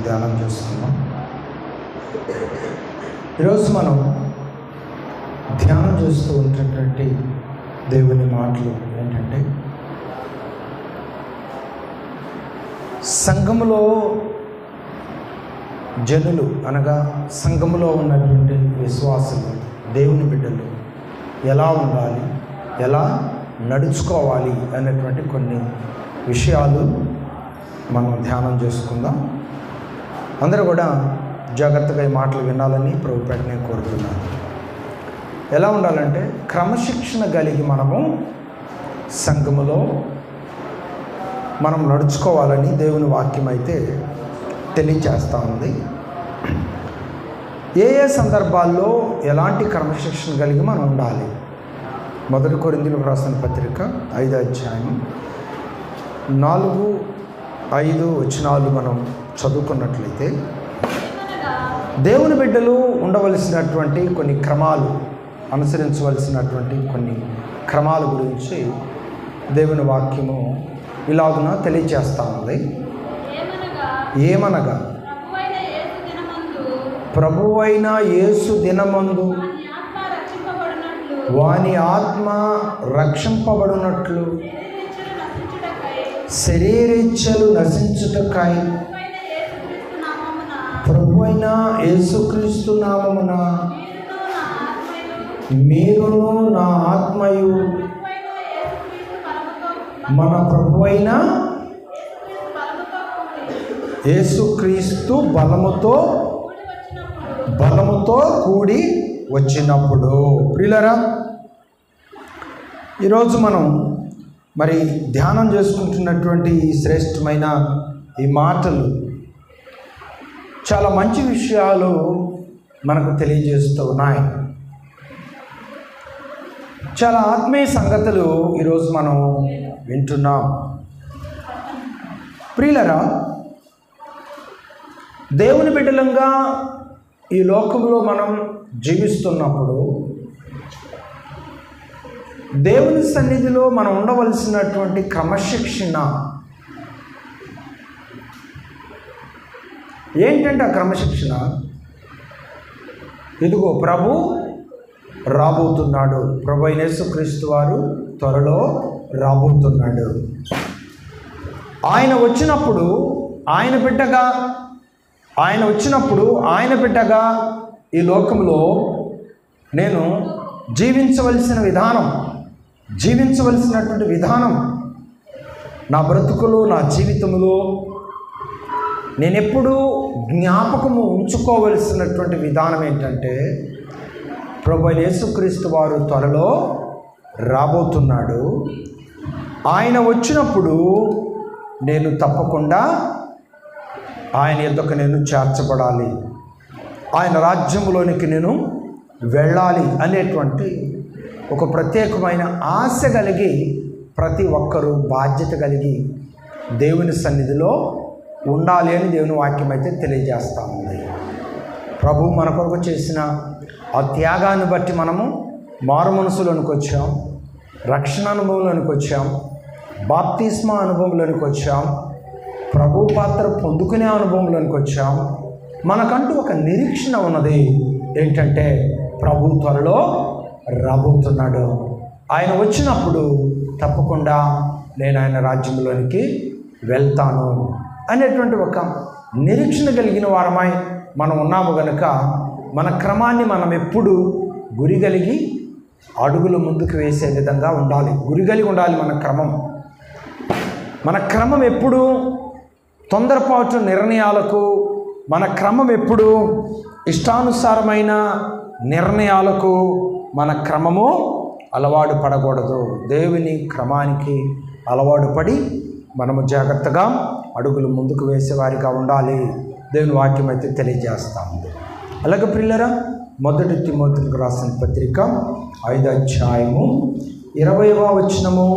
ధ్యానం చేసుకున్నాం. ఈరోజు మనం ధ్యానం చేస్తూ ఉన్నటువంటి దేవుని మాటలు ఏంటంటే, సంఘములో జనులు అనగా సంఘములో ఉన్నటువంటి విశ్వాసులు, దేవుని బిడ్డలు ఎలా ఉండాలి, ఎలా నడుచుకోవాలి అనేటువంటి కొన్ని విషయాలు మనం ధ్యానం చేసుకుందాం. అందరూ కూడా జాగ్రత్తగా ఈ మాటలు వినాలని ప్రభుపేట నేను కోరుతున్నాను. ఎలా ఉండాలంటే, క్రమశిక్షణ కలిగి మనము సంఘములో మనం నడుచుకోవాలని దేవుని వాక్యం అయితే తెలియజేస్తూ ఉంది. ఏ ఏ సందర్భాల్లో ఎలాంటి క్రమశిక్షణ కలిగి మనం ఉండాలి? 1 కొరింథీయులకు రాసిన పత్రిక 5వ అధ్యాయం 4-5 వచనాలు మనం చదువుకున్నట్లయితే, దేవుని బిడ్డలు ఉండవలసినటువంటి కొన్ని క్రమాలు, అనుసరించవలసినటువంటి కొన్ని క్రమాల గురించి దేవుని వాక్యము ఇలాగున తెలియజేస్తూ ఉంది. ఏమనగా, ప్రభువైన యేసు దినమందు వాని ఆత్మ రక్షింపబడినట్లు, శరీరేచ్ఛలు నశించుటకై ప్రభువైన యేసుక్రీస్తు నామమున మీరును నా ఆత్మయు మన ప్రభువైన యేసుక్రీస్తు బలముతో కూడి వచ్చినప్పుడు. ప్రియులారా, ఈరోజు మనం మరి ధ్యానం చేసుకుంటున్నటువంటి ఈ శ్రేష్టమైన ఈ మాటలు చాలా మంచి విషయాలు మనకు తెలియజేస్తూ ఉన్నాయి. చాలా ఆత్మీయ సంగతులు ఈరోజు మనం వింటున్నాం. ప్రియులారా, దేవుని బిడ్డలంగా ఈ లోకంలో మనం జీవిస్తున్నప్పుడు దేవుని సన్నిధిలో మనం ఉండవలసినటువంటి క్రమశిక్షణ ఏంటంటే, ఆ క్రమశిక్షణ, ఇదిగో ప్రభు రాబోతున్నాడు, ప్రభు అయిన యేసుక్రీస్తు వారు త్వరలో రాబోతున్నాడు. ఆయన వచ్చినప్పుడు ఆయన బిడ్డగా ఈ లోకంలో నేను జీవించవలసినటువంటి విధానం, నా బ్రతుకులో, నా జీవితంలో నేనెప్పుడూ జ్ఞాపకము ఉంచుకోవలసినటువంటి విధానం ఏంటంటే, ప్రభు యేసుక్రీస్తు వారు త్వరలో రాబోతున్నాడు. ఆయన వచ్చినప్పుడు నేను తప్పకుండా ఆయన యొద్దకు నేను చేర్చబడాలి, ఆయన రాజ్యంలోనికి నేను వెళ్ళాలి అనేటువంటి ఒక ప్రత్యేకమైన ఆశ కలిగి ప్రతి ఒక్కరూ బాధ్యత కలిగి దేవుని సన్నిధిలో ఉండాలి అని దేవుని వాక్యం అయితే తెలియజేస్తూ ఉంది. ప్రభు మన కొరకు చేసిన ఆ త్యాగాన్ని బట్టి మనము మారు మనసులోనికి వచ్చాం, రక్షణ అనుభవంలోనికి వచ్చాం, బాప్తిస్మా అనుభవంలోనికి వచ్చాం, ప్రభు పాత్ర పొందుకునే అనుభవంలోనికి వచ్చాం. మనకంటూ ఒక నిరీక్షణ ఉన్నది. ఏంటంటే, ప్రభు త్వరలో రాబోతున్నాడు. ఆయన వచ్చినప్పుడు తప్పకుండా నేను ఆయన రాజ్యంలోనికి వెళ్తాను అనేటువంటి ఒక నిరీక్షణ కలిగిన వారమై మనం ఉన్నాము కనుక, మన క్రమాన్ని మనం ఎప్పుడు గురి కలిగి అడుగులు ముందుకు వేసే విధంగా ఉండాలి. గురి కలిగి ఉండాలి మన క్రమం ఎప్పుడు తొందరపాటు నిర్ణయాలకు, మన క్రమం ఎప్పుడు ఇష్టానుసారమైన నిర్ణయాలకు మన క్రమము అలవాటు పడకూడదు. దేవుని క్రమానికి అలవాటు పడి మనము జాగ్రత్తగా అడుగులు ముందుకు వేసేవారిగా ఉండాలి. దేవుని వాక్యం అయితే తెలియజేస్తాము. అలాగే ప్రియులారా, 1 తిమోతికి రాసిన పత్రిక 5వ అధ్యాయము 20వ వచనము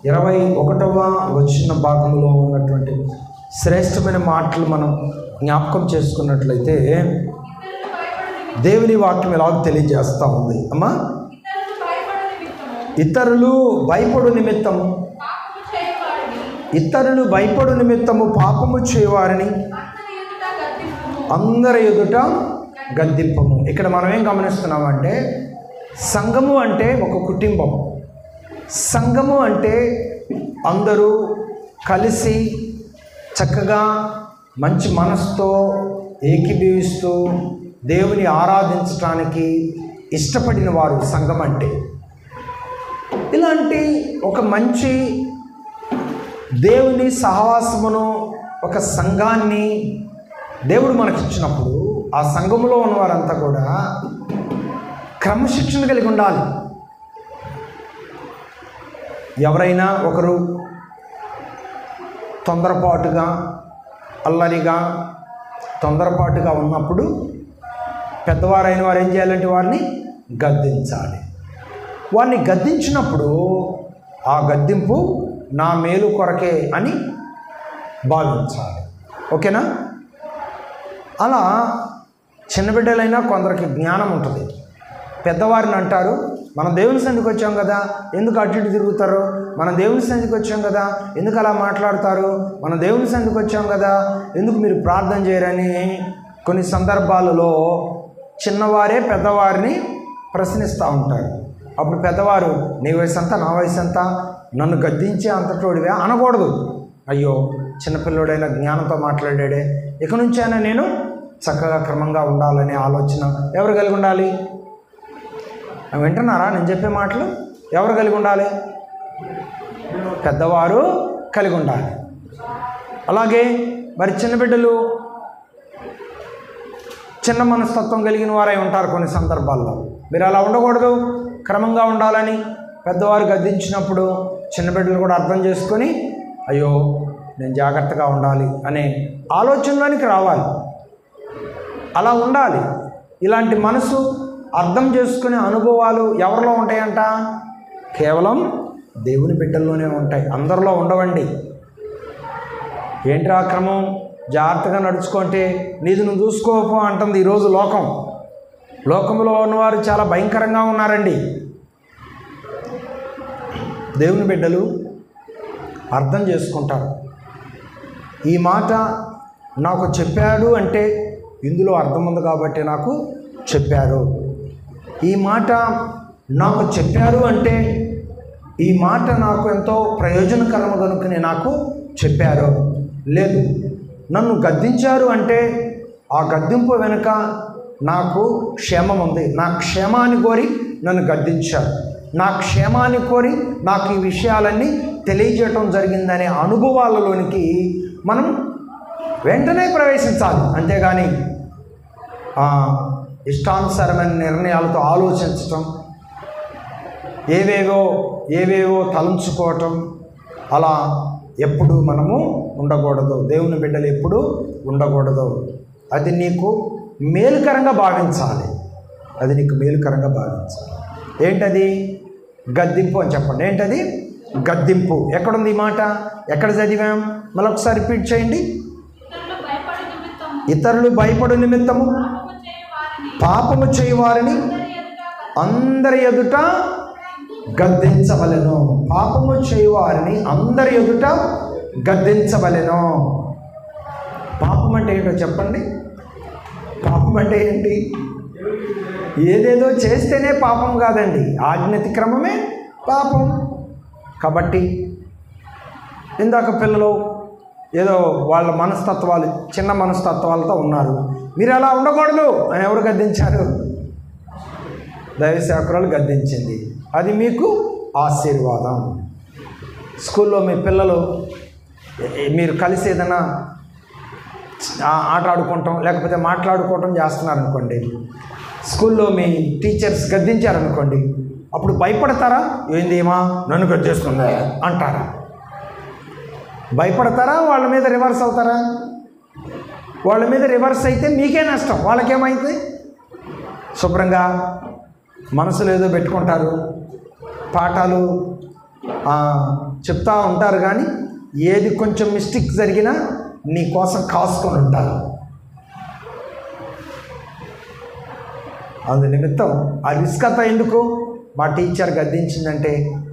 21వ వచన భాగంలో ఉన్నటువంటి శ్రేష్టమైన మాటలు మనం జ్ఞాపకం చేసుకున్నట్లయితే, దేవుని వాక్యం ఎలాగో తెలియజేస్తూ ఉంది. అమ్మా, ఇతరులు భయపడు నిమిత్తము పాపము చేయవారిని అందరి ఎదుట గద్దింపము. ఇక్కడ మనం ఏం గమనిస్తున్నామంటే సంఘము అంటే ఒక కుటుంబం. సంఘము అంటే అందరూ కలిసి చక్కగా మంచి మనసుతో ఏకీభవిస్తూ దేవుని ఆరాధించడానికి ఇష్టపడిన వారు సంఘం అంటే. ఇలాంటి ఒక మంచి దేవుని సహవాసమును, ఒక సంఘాన్ని దేవుడు మనకిచ్చినప్పుడు ఆ సంఘములో ఉన్నవారంతా కూడా క్రమశిక్షణ కలిగి ఉండాలి. ఎవరైనా ఒకరు తొందరపాటుగా, అల్లరిగా, తొందరపాటుగా ఉన్నప్పుడు పెద్దవారైన వారు ఏం చేయాలంటే వారిని గద్దించాలి. వారిని గద్దించినప్పుడు ఆ గద్దింపు నా మేలు కొరకే అని భావించాలి. ఓకేనా? అలా చిన్న బిడ్డలైనా కొందరికి జ్ఞానం ఉంటుంది. పెద్దవారిని అంటారు, మనం దేవుని సన్నిధికి వచ్చాం కదా, ఎందుకు అటు ఇటు తిరుగుతారు? మనం దేవుని సన్నిధికి వచ్చాం కదా, ఎందుకు అలా మాట్లాడతారు? మనం దేవుని సన్నిధికి వచ్చాం కదా, ఎందుకు మీరు ప్రార్థన చేయరని కొన్ని సందర్భాలలో చిన్నవారే పెద్దవారిని ప్రశ్నిస్తూ ఉంటారు. అప్పుడు పెద్దవారు, నీ వయసు అంతా, నా వయసు అంతా, నన్ను గద్దించే అంతటోడివే అనకూడదు. అయ్యో చిన్నపిల్లోడైనా జ్ఞానంతో మాట్లాడాడే, ఇక నుంచైనా నేను చక్కగా క్రమంగా ఉండాలనే ఆలోచన ఎవరు కలిగి ఉండాలి? వింటున్నారా నేను చెప్పే మాటలు? ఎవరు కలిగి ఉండాలి? పెద్దవారు కలిగి ఉండాలి. అలాగే మరి చిన్న బిడ్డలు చిన్న మనస్తత్వం కలిగిన వారై ఉంటారు కొన్ని సందర్భాల్లో. మీరు అలా ఉండకూడదు, క్రమంగా ఉండాలని పెద్దవారు గద్దించినప్పుడు చిన్న బిడ్డలు కూడా అర్థం చేసుకొని అయ్యో నేను జాగ్రత్తగా ఉండాలి అనే ఆలోచనలోనికి రావాలి. అలా ఉండాలి. ఇలాంటి మనసు అర్థం చేసుకునే అనుభవాలు ఎవరిలో ఉంటాయంట? కేవలం దేవుని బిడ్డల్లోనే ఉంటాయి, అందరిలో ఉండవండి. ఏంటి ఆ క్రమం? జాగ్రత్తగా నడుచుకుంటే నీది నువ్వు చూసుకోపో అంటుంది ఈరోజు లోకం. లోకంలో ఉన్నవారు చాలా భయంకరంగా ఉన్నారండి. దేవుని బిడ్డలు అర్థం చేసుకుంటారు. ఈ మాట నాకు చెప్పాడు అంటే ఇందులో అర్థం ఉంది కాబట్టి నాకు చెప్పారు. ఈ మాట నాకు చెప్పారు అంటే ఈ మాట నాకు ఎంతో ప్రయోజనకరము కనుకనే నాకు చెప్పారు. లేదు, నన్ను గద్దించారు అంటే ఆ గద్దింపు వెనుక నాకు క్షేమం ఉంది, నా క్షేమాన్ని కోరి నన్ను గద్దించారు, నా క్షేమాన్ని కోరి నాకు ఈ విషయాలన్నీ తెలియజేయటం జరిగిందనే అనుభవాలలోనికి మనం వెంటనే ప్రవేశించాలి. అంతేగాని ఇష్టానుసారమైన నిర్ణయాలతో ఆలోచించటం, ఏవేవో తలంచుకోవటం, అలా ఎప్పుడు మనము ఉండకూడదు. దేవుని బిడ్డలు ఎప్పుడు ఉండకూడదు. అది నీకు మేలుకరంగా భావించాలి. అది నీకు మేలుకరంగా భావించాలి. ఏంటది? గద్దింపు అని చెప్పండి. ఏంటది? గద్దింపు. ఎక్కడుంది ఈ మాట? ఎక్కడ చదివాం? మళ్ళొకసారి రిపీట్ చేయండి. ఇతరులు భయపడు నిమిత్తము పాపము చేయవారిని అందరి ఎదుట గద్దించవలెను. పాపము చేయవారిని అందరి ఎదుట గద్దించవలెను. పాపం అంటే ఏంటో చెప్పండి. పాపం అంటే ఏంటి? ఏదేదో చేస్తేనే పాపం కాదండి, ఆజ్ఞాతిక్రమమే పాపం. కాబట్టి ఇందాక పిల్లలు ఏదో వాళ్ళ మనస్తత్వాలు, చిన్న మనస్తత్వాలతో ఉన్నారు. మీరు అలా ఉండకూడదు అని ఎవరు గద్దించారు? దైవ సేవకురాలు గద్దించింది. అది మీకు ఆశీర్వాదం. స్కూల్లో మీ పిల్లలు మీరు కలిసి ఏదైనా ఆట ఆడుకుంటాం లేకపోతే మాట్లాడుకోవటం చేస్తున్నారనుకోండి, స్కూల్లో మీ టీచర్స్ గద్దించారనుకోండి, అప్పుడు భయపడతారా? ఏందేమా నన్ను గద్దిస్తుందా అంటారా? భయపడతారా? వాళ్ళ మీద రివర్స్ అవుతారా? వాళ్ళ మీద రివర్స్ అయితే మీకే నష్టం, వాళ్ళకేమైంది? శుభ్రంగా మనసులో ఏదో పెట్టుకుంటారు, పాఠాలు చెప్తా ఉంటారు, కానీ ఏది కొంచెం మిస్టేక్ జరిగినా నీ కోసం కాసుకొని ఉంటారు. అందు నిమిత్తం ఆ రిస్క్ అంతా ఎందుకు? మా టీచర్ గద్దించిందంటే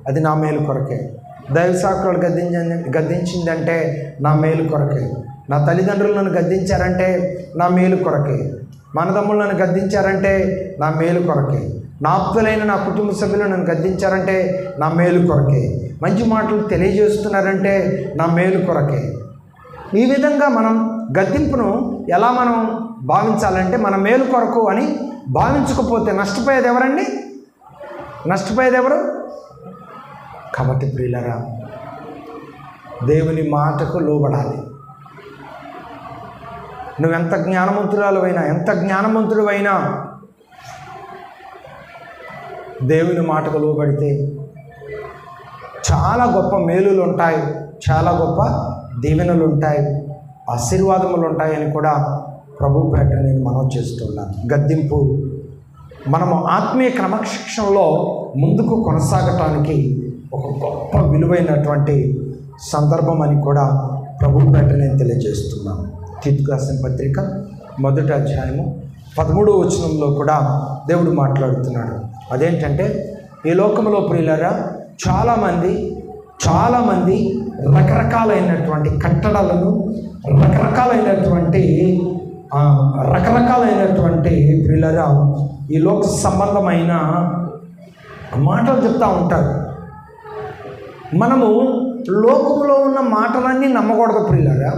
అది నా మేలు కొరకే, దైవ సేవకురాలు గద్దించిందంటే నా మేలు కొరకే, నా తల్లిదండ్రులు నన్ను గద్దించారంటే నా మేలు కొరకే, మా అన్నదమ్ములు నన్ను గద్దించారంటే నా మేలు కొరకే, నా ఆప్తులైన నా కుటుంబ సభ్యులు నన్ను గద్దించారంటే నా మేలు కొరకే, మంచి మాటలు తెలియజేస్తున్నారంటే నా మేలు కొరకే. ఈ విధంగా మనం గద్దింపును ఎలా మనం భావించాలంటే మన మేలు కొరకు అని భావించకపోతే నష్టపోయేది ఎవరండి? నష్టపోయేది ఎవరు? కాబట్టి ప్రియులరా, దేవుని మాటకు లోబడాలి. నువ్వెంత జ్ఞానవంతురాలువైనా, ఎంత జ్ఞానవంతుడివైనా దేవుని మాటకు లోబడితే చాలా గొప్ప మేలులు ఉంటాయి, చాలా గొప్ప దీవెనలు ఉంటాయి, ఆశీర్వాదములు ఉంటాయని కూడా ప్రభు పేట నేను మనవి చేస్తున్నాను. గద్దింపు మనము ఆత్మీయ క్రమశిక్షణలో ముందుకు కొనసాగటానికి ఒక గొప్ప విలువైనటువంటి సందర్భం అని కూడా ప్రభు పేట నేను తెలియజేస్తున్నాను. తీతుకు రాసిన పత్రిక 1వ అధ్యాయము 13వ వచనంలో కూడా దేవుడు మాట్లాడుతున్నాడు. అదేంటంటే, ఈ లోకంలో ప్రియులారా చాలామంది రకరకాలైనటువంటి కట్టడాలను, రకరకాలైనటువంటి ప్రియులారా ఈ లోక సంబంధమైన మాటలు చెప్తూ ఉంటారు. మనము లోకములో ఉన్న మాటలన్నీ నమ్మకూడదు ప్రియులారా.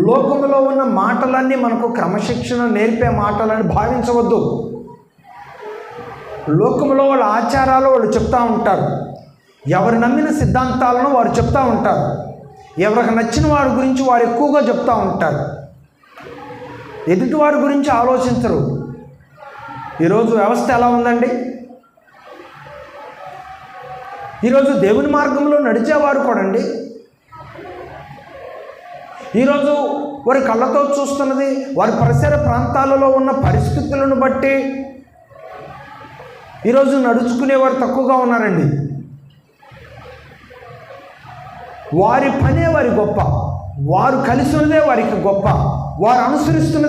లోకములో ఉన్న మాటలన్నీ మనకు క్రమశిక్షణ నేర్పే మాటలని భావించవద్దు. లోకములో వాళ్ళ ఆచారాలు వాళ్ళు చెప్తూ ఉంటారు, ఎవరు నమ్మిన సిద్ధాంతాలను వారు చెప్తూ ఉంటారు, ఎవరికి నచ్చిన వారి గురించి వారు ఎక్కువగా చెప్తూ ఉంటారు, ఎదుటివారి గురించి ఆలోచించరు. ఈరోజు వ్యవస్థ ఎలా ఉందండి? ఈరోజు దేవుని మార్గంలో నడిచేవారు కూడా అండి, ఈరోజు వారి కళ్ళతో చూస్తున్నది, వారి పరిసర ప్రాంతాలలో ఉన్న పరిస్థితులను బట్టి ఈరోజు నడుచుకునేవారు తక్కువగా ఉన్నారండి. వారి పనే వారి గొప్ప, వారు కలిసి ఉన్నదే వారికి గొప్ప, వారు అనుసరిస్తున్నది